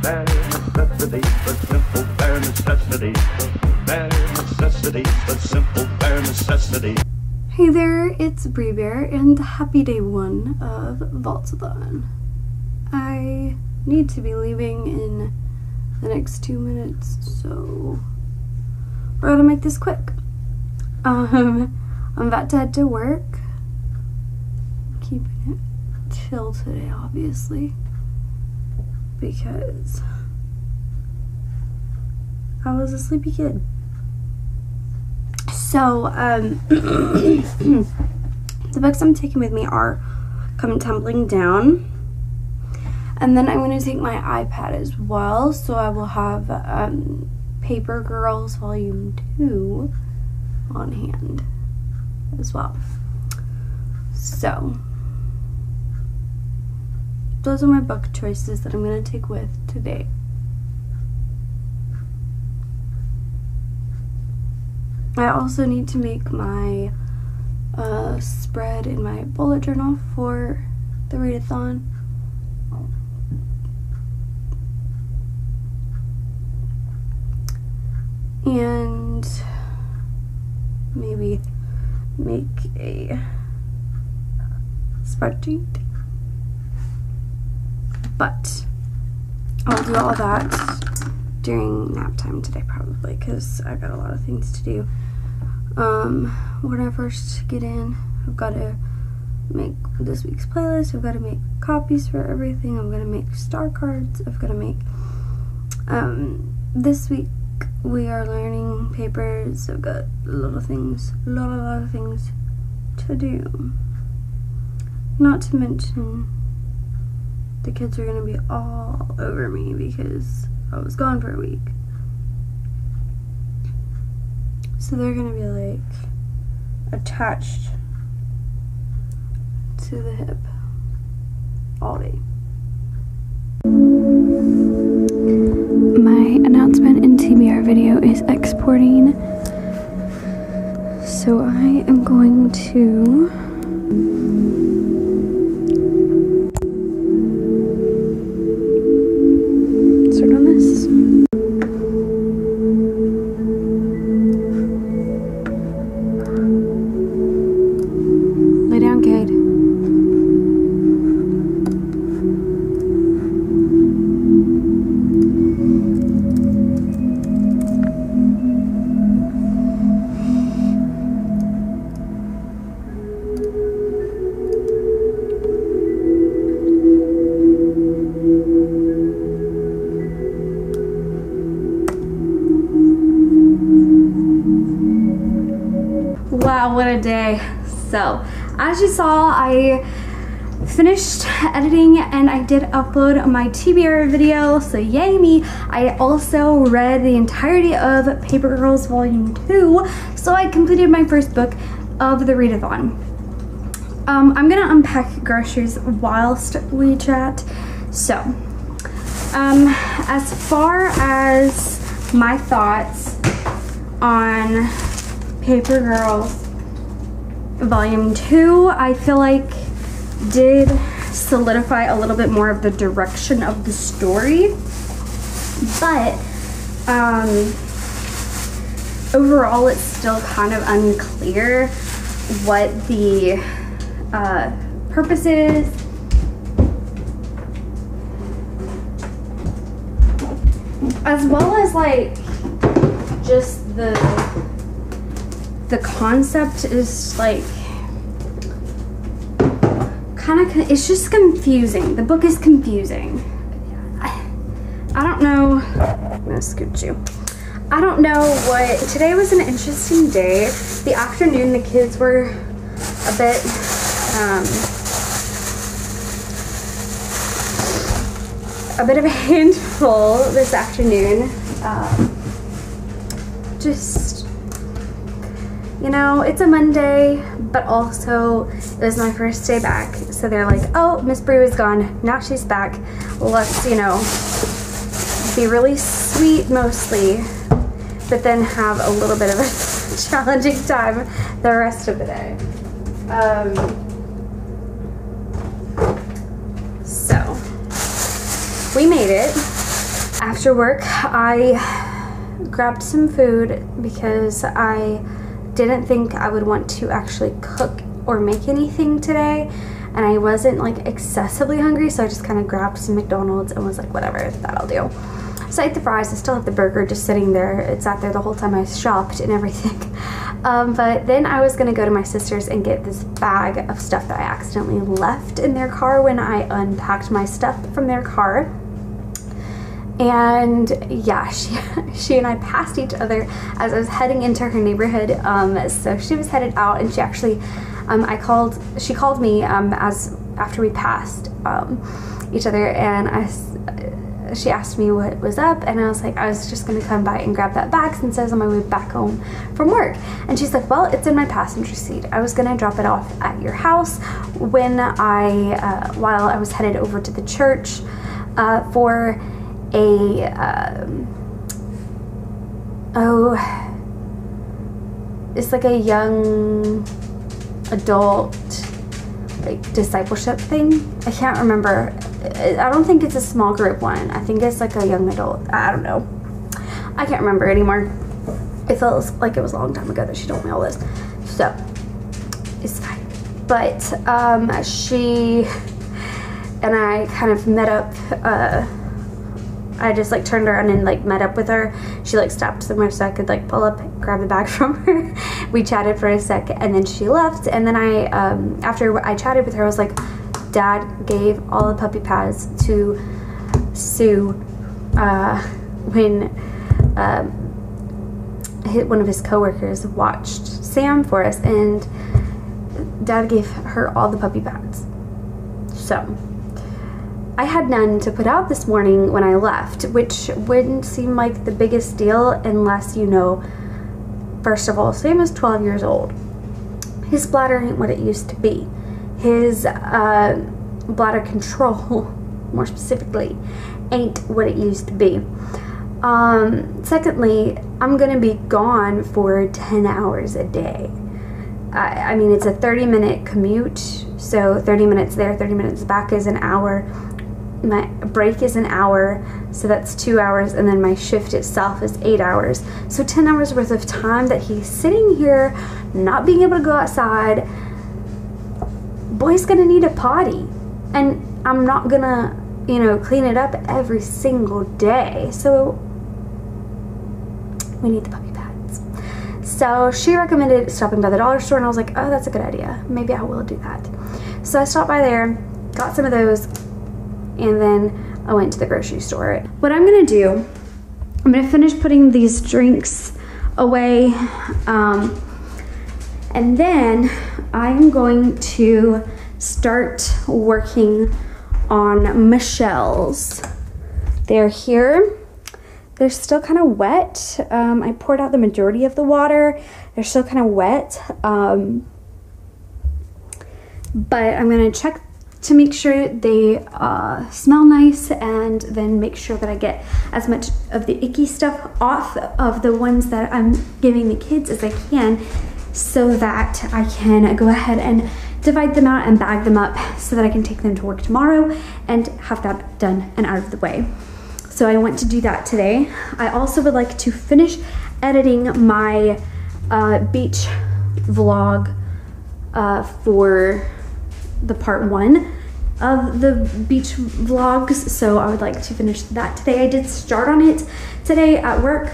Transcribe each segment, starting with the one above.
bare necessity, the simple bare necessity, bare necessity, the simple bare necessity. Hey there, it's Bree Bear and happy day 1 of Vaultathon. I need to be leaving in the next 2 minutes, so we're gonna make this quick. I'm about to head to work. I'm keeping it chill today, obviously, because I was a sleepy kid. So, the books I'm taking with me are Come Tumbling Down. And then I'm going to take my iPad as well. So I will have Paper Girls Volume 2 on hand as well. So, those are my book choices that I'm going to take with today. I also need to make my spread in my bullet journal for the readathon. And maybe make a spreadsheet. But I'll do all that during nap time today probably, because I've got a lot of things to do. When I first get in, I've got to make this week's playlist, I've got to make copies for everything, I'm going to make star cards, I've got to make, this week we are learning papers, I've got a lot of things to do. Not to mention, the kids are going to be all over me because I was gone for a week. So they're gonna be like attached to the hip all day. My announcement in TBR video is exporting. So I am going to start on this. Lay down, Cade. Wow, what a day. So, as you saw, I finished editing and I did upload my TBR video, so yay me. I also read the entirety of Paper Girls Volume 2, so I completed my first book of the readathon. I'm gonna unpack groceries whilst we chat. So, as far as my thoughts on Paper Girls Volume 2, I feel like did solidify a little bit more of the direction of the story, but overall it's still kind of unclear what the purpose is. As well as like just the concept is like kind of, it's just confusing. The book is confusing. I don't know. I'm gonna scoot you. I don't know what, today was an interesting day. The afternoon, the kids were a bit of a handful this afternoon. Just, you know, it's a Monday, but also it was my first day back. So they're like, oh, Miss Bree was gone, now she's back. Let's, you know, be really sweet mostly, but then have a little bit of a challenging time the rest of the day. So we made it. After work, I grabbed some food because I didn't think I would want to actually cook or make anything today, and I wasn't like excessively hungry, so I just kind of grabbed some McDonald's and was like, whatever, that'll do. So I ate the fries. I still have the burger just sitting there. It sat there the whole time I shopped and everything. But then I was gonna go to my sister's and get this bag of stuff that I accidentally left in their car when I unpacked my stuff from their car. And yeah, she and I passed each other as I was heading into her neighborhood. So she was headed out, and she actually, she called me after we passed each other, and she asked me what was up, and I was like, I was just gonna come by and grab that bag since I was on my way back home from work. And she's like, well, it's in my passenger seat. I was gonna drop it off at your house when while I was headed over to the church for it's like a young adult like discipleship thing. I can't remember. I don't think it's a small group one. I think it's like a young adult. I don't know. I can't remember anymore. It feels like it was a long time ago that she told me all this. So it's fine. But she and I kind of met up. I just like turned around and like met up with her. She like stopped somewhere so I could like pull up, grab the bag from her. We chatted for a sec and then she left. And then I, after I chatted with her, I was like, Dad gave all the puppy pads to Sue when one of his coworkers watched Sam for us, and Dad gave her all the puppy pads. So I had none to put out this morning when I left, which wouldn't seem like the biggest deal unless you know, first of all, Sam is 12 years old. His bladder ain't what it used to be. His bladder control, more specifically, ain't what it used to be. Secondly, I'm gonna be gone for 10 hours a day. I mean, it's a 30-minute commute, so 30 minutes there, 30 minutes back is an hour. My break is an hour, so that's 2 hours, and then my shift itself is 8 hours. So 10 hours worth of time that he's sitting here, not being able to go outside. Boy's gonna need a potty, and I'm not gonna, you know, clean it up every single day. So we need the puppy pads. So she recommended stopping by the dollar store, and I was like, oh, that's a good idea. Maybe I will do that. So I stopped by there, got some of those, and then I went to the grocery store. What I'm gonna do, I'm gonna finish putting these drinks away, and then I'm going to start working on Michelle's. They're here. They're still kind of wet. I poured out the majority of the water. They're still kind of wet, but I'm gonna check to make sure they smell nice, and then make sure that I get as much of the icky stuff off of the ones that I'm giving the kids as I can, so that I can go ahead and divide them out and bag them up so that I can take them to work tomorrow and have that done and out of the way. So I want to do that today. I also would like to finish editing my beach vlog for the part 1 of the beach vlogs, so I would like to finish that today. I did start on it today at work,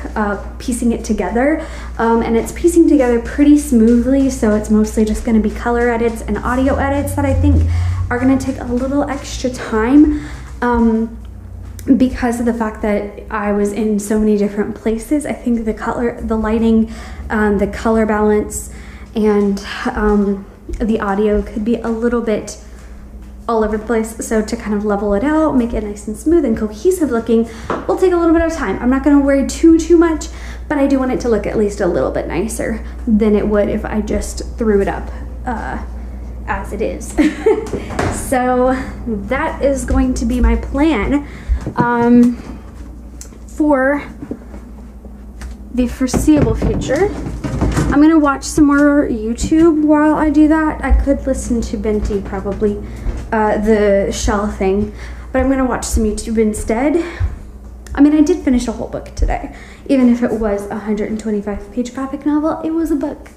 piecing it together, and it's piecing together pretty smoothly, so it's mostly just going to be color edits and audio edits that I think are going to take a little extra time, because of the fact that I was in so many different places. I think the color, the lighting, the color balance, and the audio could be a little bit all over the place. So to kind of level it out, make it nice and smooth and cohesive looking, will take a little bit of time. I'm not gonna worry too much, but I do want it to look at least a little bit nicer than it would if I just threw it up as it is. So that is going to be my plan for the foreseeable future. I'm gonna watch some more YouTube while I do that. I could listen to Benty probably, the shell thing, but I'm gonna watch some YouTube instead. I mean, I did finish a whole book today. Even if it was a 125-page graphic novel, it was a book.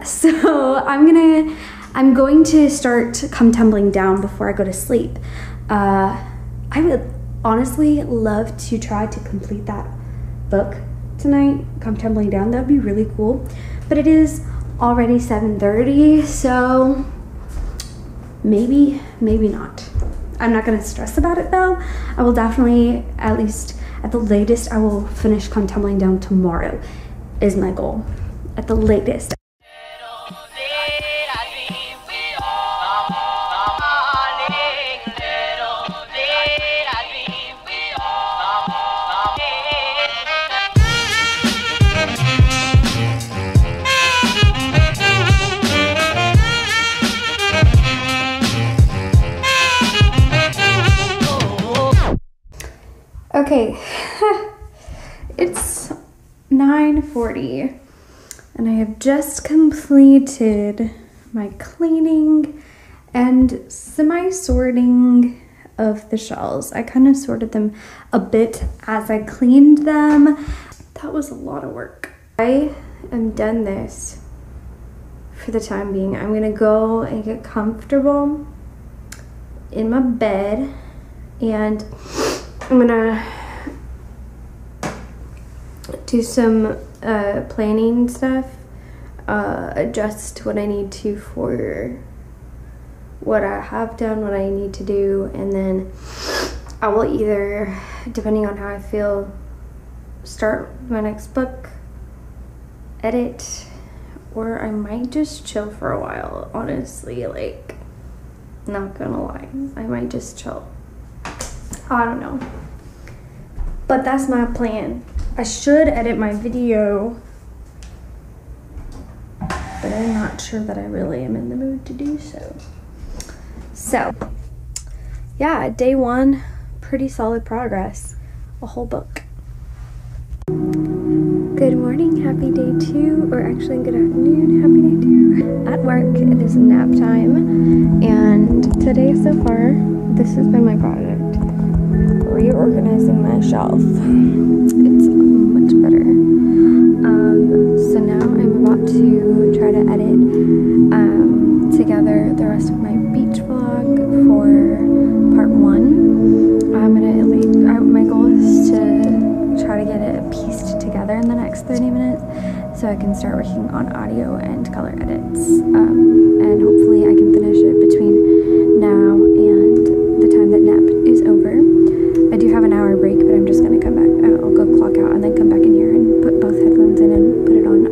So I'm going to start Come Tumbling Down before I go to sleep. I would honestly love to try to complete that book tonight, Come Tumbling Down. That would be really cool. But it is already 7:30, so maybe not. I'm not gonna stress about it though. I will definitely, at least at the latest, I will finish Come Tumbling Down tomorrow is my goal, at the latest. Okay, it's 9:40 and I have just completed my cleaning and semi-sorting of the shells. I kind of sorted them a bit as I cleaned them. That was a lot of work. I am done this for the time being. I'm gonna go and get comfortable in my bed, and I'm gonna do some planning stuff, adjust what I need to for what I have done, what I need to do, and then I will either, depending on how I feel, start my next book, edit, or I might just chill for a while, honestly. Like, not gonna lie, I might just chill. I don't know, but that's my plan. I should edit my video, but I'm not sure that I really am in the mood to do so. So, yeah, day one, pretty solid progress. A whole book. Good morning, happy day two, or actually good afternoon, happy day two. At work, it is nap time, and today so far, this has been my project. Reorganizing my shelf. It's much better. So now I'm about to try to edit together the rest of my beach vlog for part one. My goal is to try to get it pieced together in the next 30 minutes so I can start working on audio and color edits. And hopefully I can finish it between now and the time that nap is over. I do have an hour break, but I'm just gonna come back. I'll go clock out and then come back in here and put both headphones in and put it on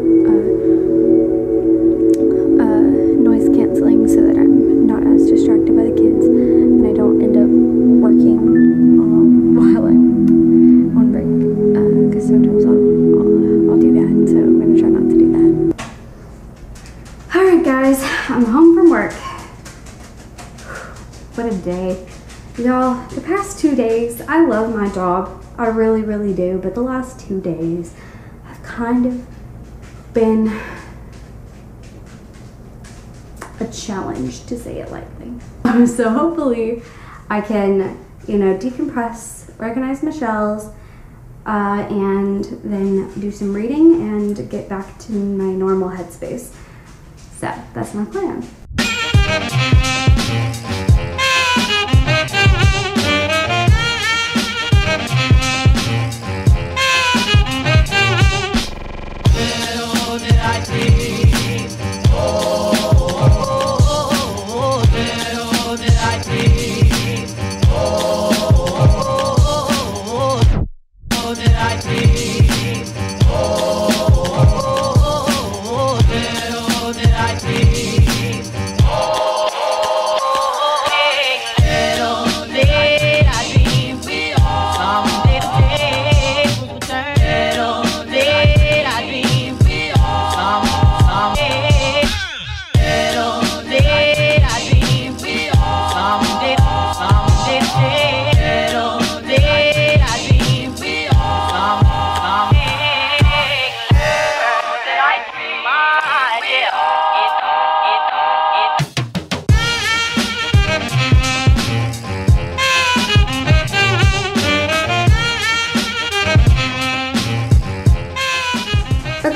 noise canceling so that I'm not as distracted by the kids and I don't end up working while I'm on break. Because sometimes I'll do that, so I'm gonna try not to do that. All right, guys, I'm home from work. What a day. Y'all, the past 2 days, I love my job. I really, really do. But the last 2 days have kind of been a challenge, to say it lightly. So hopefully I can, decompress, organize my shelves, and then do some reading and get back to my normal headspace. So that's my plan.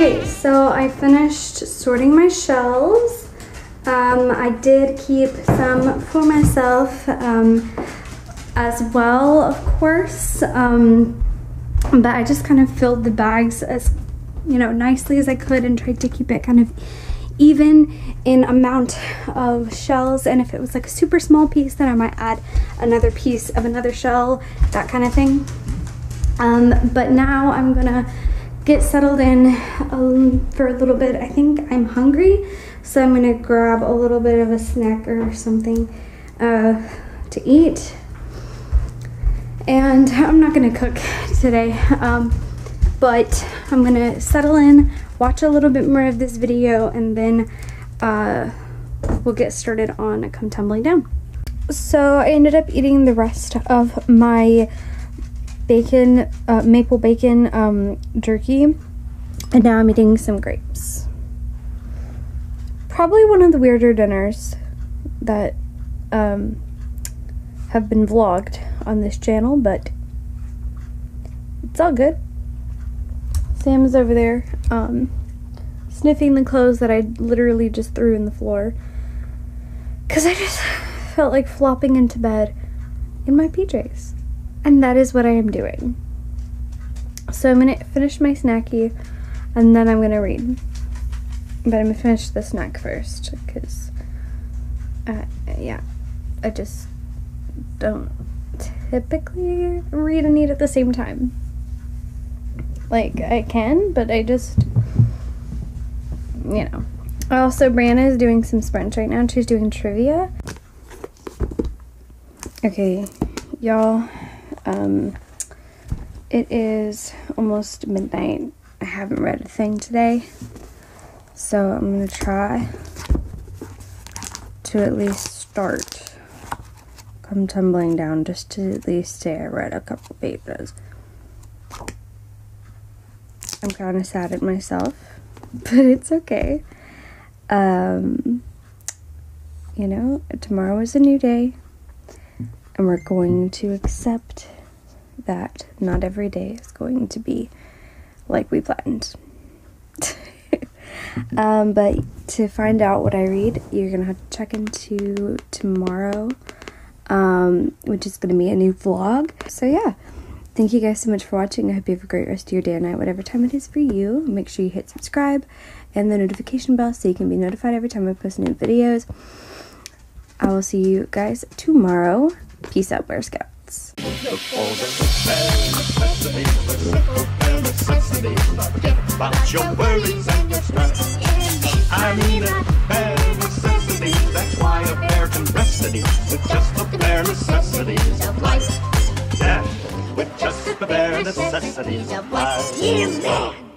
Okay, so I finished sorting my shelves. I did keep some for myself as well, of course. But I just kind of filled the bags as, you know, nicely as I could and tried to keep it kind of even in amount of shells. And if it was like a super small piece, then I might add another piece of another shell, that kind of thing. But now I'm gonna get settled in for a little bit. I think I'm hungry, so I'm gonna grab a little bit of a snack or something to eat. And I'm not gonna cook today, but I'm gonna settle in, watch a little bit more of this video, and then we'll get started on Come Tumbling Down. So I ended up eating the rest of my bacon, maple bacon jerky, and now I'm eating some grapes. Probably one of the weirder dinners that have been vlogged on this channel, but it's all good. Sam is over there sniffing the clothes that I literally just threw in the floor because I just felt like flopping into bed in my PJs. And that is what I am doing. So I'm gonna finish my snacky and then I'm gonna read. But I'm gonna finish the snack first because, yeah, I just don't typically read and eat at the same time. Like, I can, but I just, you know. Also, Brianna is doing some sprints right now and she's doing trivia. Okay, y'all. It is almost midnight. I haven't read a thing today, so I'm gonna try to at least start Come Tumbling Down, just to at least say I read a couple pages. I'm kind of sad at myself, but it's okay. You know, tomorrow is a new day, and we're going to accept that not every day is going to be like we planned. But to find out what I read, you're gonna have to check into tomorrow, which is gonna be a new vlog. So yeah, thank you guys so much for watching. I hope you have a great rest of your day or night, whatever time it is for you. Make sure you hit subscribe and the notification bell so you can be notified every time I post new videos. I will see you guys tomorrow. Peace out, Bear Scouts. Look for the bare necessities, the simple bare necessities. Forget about your worries and your stress. I mean a bare necessities, that's why a bear can rest at ease with just the bare necessities of life. Yeah, with just the bare necessities of life. Yeah, man.